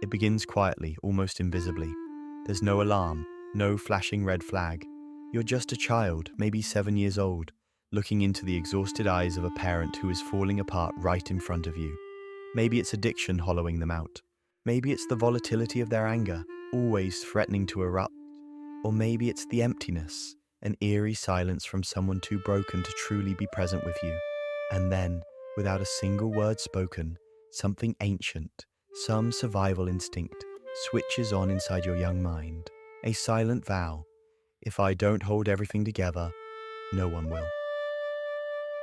It begins quietly, almost invisibly. There's no alarm, no flashing red flag. You're just a child, maybe 7 years old, looking into the exhausted eyes of a parent who is falling apart right in front of you. Maybe it's addiction hollowing them out. Maybe it's the volatility of their anger, always threatening to erupt. Or maybe it's the emptiness, an eerie silence from someone too broken to truly be present with you. And then, without a single word spoken, something ancient, some survival instinct, switches on inside your young mind. A silent vow: if I don't hold everything together, no one will.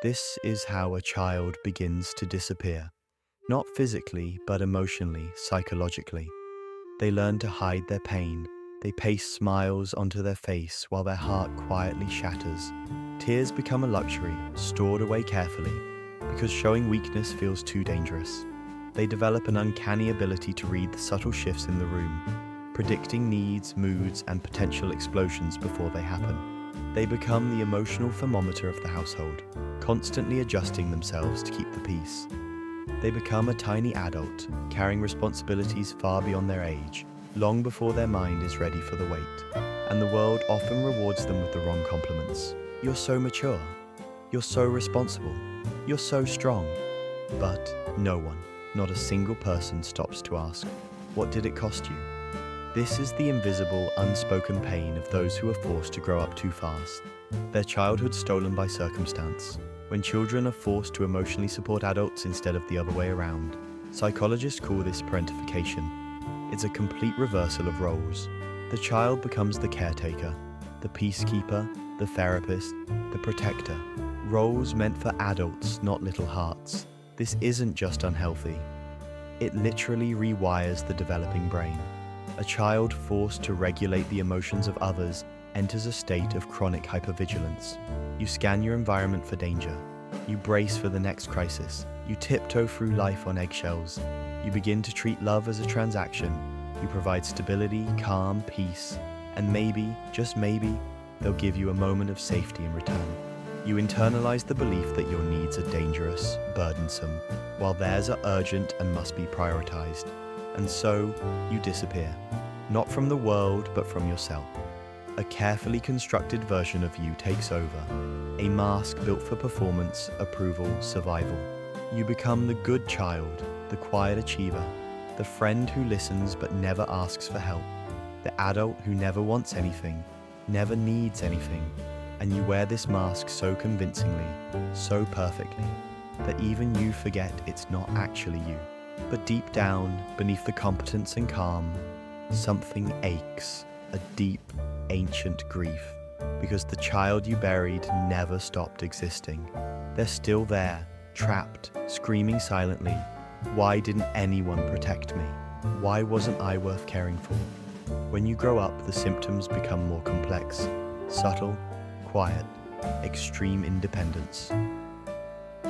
This is how a child begins to disappear. Not physically, but emotionally, psychologically. They learn to hide their pain. They paste smiles onto their face while their heart quietly shatters. Tears become a luxury, stored away carefully, because showing weakness feels too dangerous. They develop an uncanny ability to read the subtle shifts in the room, predicting needs, moods, and potential explosions before they happen. They become the emotional thermometer of the household, constantly adjusting themselves to keep the peace. They become a tiny adult, carrying responsibilities far beyond their age, long before their mind is ready for the weight. And the world often rewards them with the wrong compliments. You're so mature. You're so responsible. You're so strong. But no one, not a single person, stops to ask, what did it cost you? This is the invisible, unspoken pain of those who are forced to grow up too fast. Their childhood stolen by circumstance. When children are forced to emotionally support adults instead of the other way around. Psychologists call this parentification. It's a complete reversal of roles. The child becomes the caretaker, the peacekeeper, the therapist, the protector. Roles meant for adults, not little hearts. This isn't just unhealthy. It literally rewires the developing brain. A child forced to regulate the emotions of others enters a state of chronic hypervigilance. You scan your environment for danger. You brace for the next crisis. You tiptoe through life on eggshells. You begin to treat love as a transaction. You provide stability, calm, peace, and maybe, just maybe, they'll give you a moment of safety in return. You internalize the belief that your needs are dangerous, burdensome, while theirs are urgent and must be prioritized. And so, you disappear. Not from the world, but from yourself. A carefully constructed version of you takes over. A mask built for performance, approval, survival. You become the good child, the quiet achiever, the friend who listens but never asks for help, the adult who never wants anything, never needs anything. And you wear this mask so convincingly, so perfectly, that even you forget it's not actually you. But deep down, beneath the competence and calm, something aches, a deep, ancient grief, because the child you buried never stopped existing. They're still there, trapped, screaming silently. Why didn't anyone protect me? Why wasn't I worth caring for? When you grow up, the symptoms become more complex, subtle, quiet, extreme independence.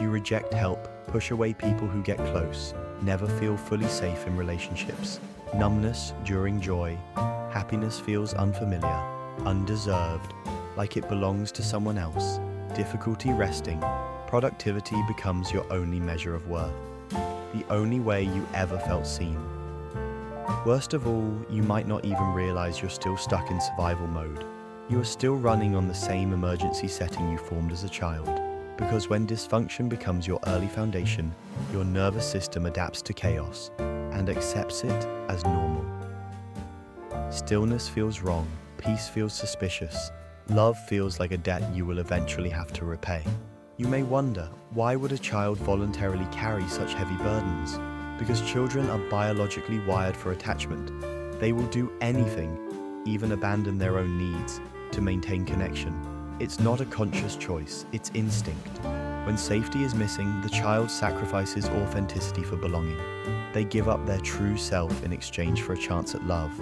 You reject help, push away people who get close, never feel fully safe in relationships. Numbness during joy. Happiness feels unfamiliar, undeserved, like it belongs to someone else. Difficulty resting. Productivity becomes your only measure of worth. The only way you ever felt seen. Worst of all, you might not even realize you're still stuck in survival mode. You are still running on the same emergency setting you formed as a child. Because when dysfunction becomes your early foundation, your nervous system adapts to chaos and accepts it as normal. Stillness feels wrong, peace feels suspicious, love feels like a debt you will eventually have to repay. You may wonder, why would a child voluntarily carry such heavy burdens? Because children are biologically wired for attachment. They will do anything, even abandon their own needs, to maintain connection. It's not a conscious choice, it's instinct. When safety is missing, the child sacrifices authenticity for belonging. They give up their true self in exchange for a chance at love.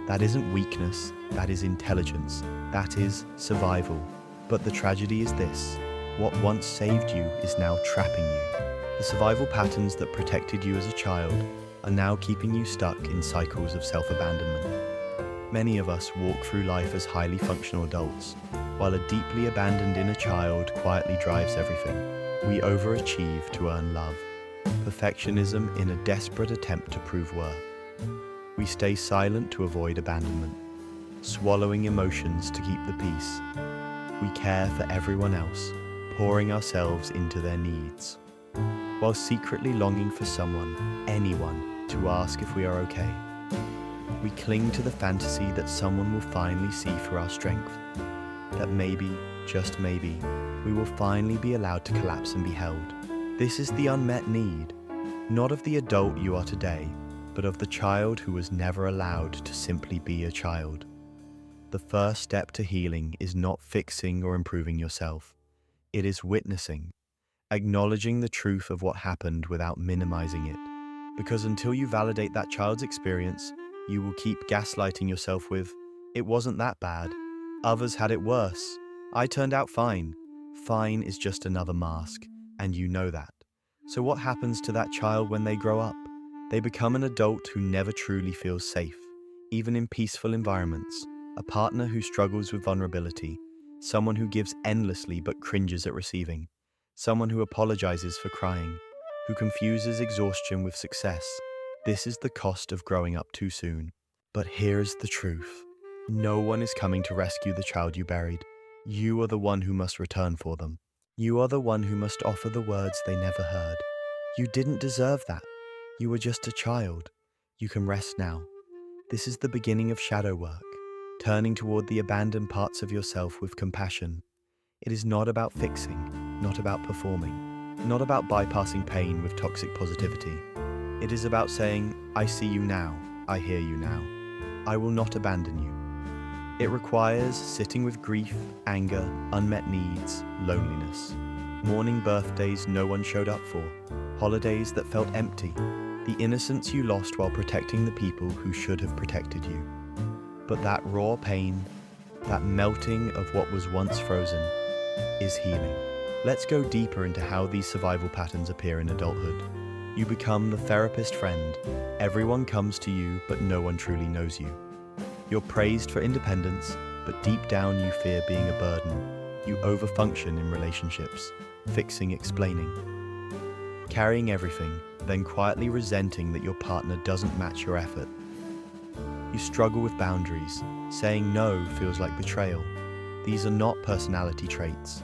That isn't weakness, that is intelligence, that is survival. But the tragedy is this: what once saved you is now trapping you. The survival patterns that protected you as a child are now keeping you stuck in cycles of self-abandonment. Many of us walk through life as highly functional adults, while a deeply abandoned inner child quietly drives everything. We overachieve to earn love. Perfectionism in a desperate attempt to prove worth. We stay silent to avoid abandonment, swallowing emotions to keep the peace. We care for everyone else, pouring ourselves into their needs, while secretly longing for someone, anyone, to ask if we are okay. We cling to the fantasy that someone will finally see through our strength, that maybe, just maybe, we will finally be allowed to collapse and be held. This is the unmet need, not of the adult you are today, but of the child who was never allowed to simply be a child. The first step to healing is not fixing or improving yourself. It is witnessing, acknowledging the truth of what happened without minimizing it. Because until you validate that child's experience, you will keep gaslighting yourself with, "It wasn't that bad. Others had it worse. I turned out fine." Fine is just another mask, and you know that. So what happens to that child when they grow up? They become an adult who never truly feels safe, even in peaceful environments, a partner who struggles with vulnerability, someone who gives endlessly but cringes at receiving, someone who apologizes for crying, who confuses exhaustion with success. This is the cost of growing up too soon. But here's the truth. No one is coming to rescue the child you buried. You are the one who must return for them. You are the one who must offer the words they never heard. You didn't deserve that. You were just a child. You can rest now. This is the beginning of shadow work, turning toward the abandoned parts of yourself with compassion. It is not about fixing, not about performing, not about bypassing pain with toxic positivity. It is about saying, "I see you now, I hear you now. I will not abandon you." It requires sitting with grief, anger, unmet needs, loneliness, mourning birthdays no one showed up for, holidays that felt empty, the innocence you lost while protecting the people who should have protected you. But that raw pain, that melting of what was once frozen, is healing. Let's go deeper into how these survival patterns appear in adulthood. You become the therapist friend. Everyone comes to you, but no one truly knows you. You're praised for independence, but deep down you fear being a burden. You overfunction in relationships, fixing, explaining, carrying everything, then quietly resenting that your partner doesn't match your effort. You struggle with boundaries. Saying no feels like betrayal. These are not personality traits.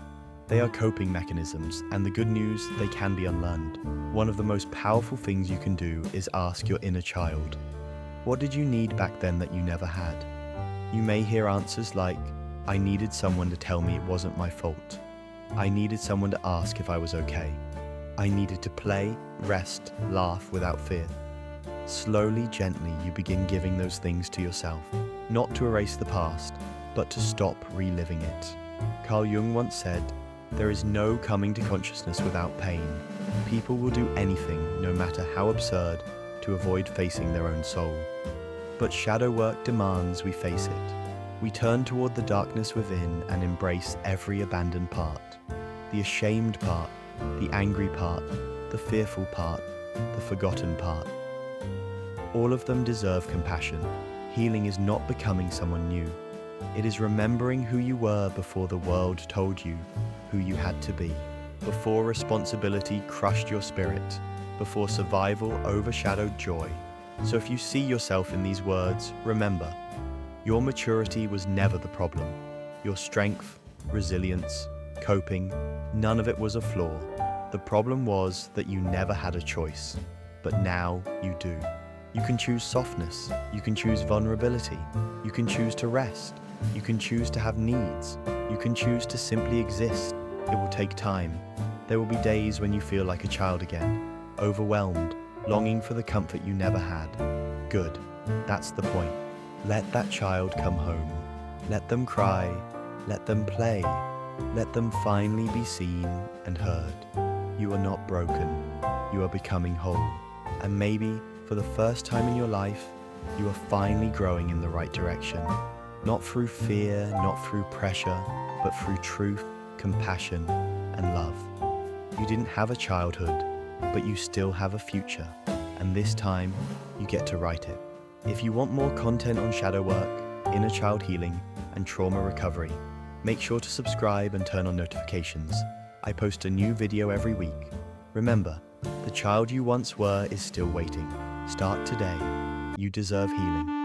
They are coping mechanisms, and the good news, they can be unlearned. One of the most powerful things you can do is ask your inner child, what did you need back then that you never had? You may hear answers like, "I needed someone to tell me it wasn't my fault. I needed someone to ask if I was okay. I needed to play, rest, laugh without fear." Slowly, gently, you begin giving those things to yourself, not to erase the past, but to stop reliving it. Carl Jung once said, "There is no coming to consciousness without pain. People will do anything, no matter how absurd, to avoid facing their own soul." But shadow work demands we face it. We turn toward the darkness within and embrace every abandoned part. The ashamed part, the angry part, the fearful part, the forgotten part. All of them deserve compassion. Healing is not becoming someone new. It is remembering who you were before the world told you who you had to be, before responsibility crushed your spirit, before survival overshadowed joy. So if you see yourself in these words, remember, your maturity was never the problem. Your strength, resilience, coping, none of it was a flaw. The problem was that you never had a choice, but now you do. You can choose softness, you can choose vulnerability, you can choose to rest, you can choose to have needs, you can choose to simply exist. It will take time. There will be days when you feel like a child again, overwhelmed, longing for the comfort you never had. Good, that's the point. Let that child come home. Let them cry, let them play, let them finally be seen and heard. You are not broken, you are becoming whole. And maybe, for the first time in your life, you are finally growing in the right direction. Not through fear, not through pressure, but through truth, compassion, and love. You didn't have a childhood, but you still have a future, and this time, you get to write it. If you want more content on shadow work, inner child healing, and trauma recovery, make sure to subscribe and turn on notifications. I post a new video every week. Remember, the child you once were is still waiting. Start today. You deserve healing.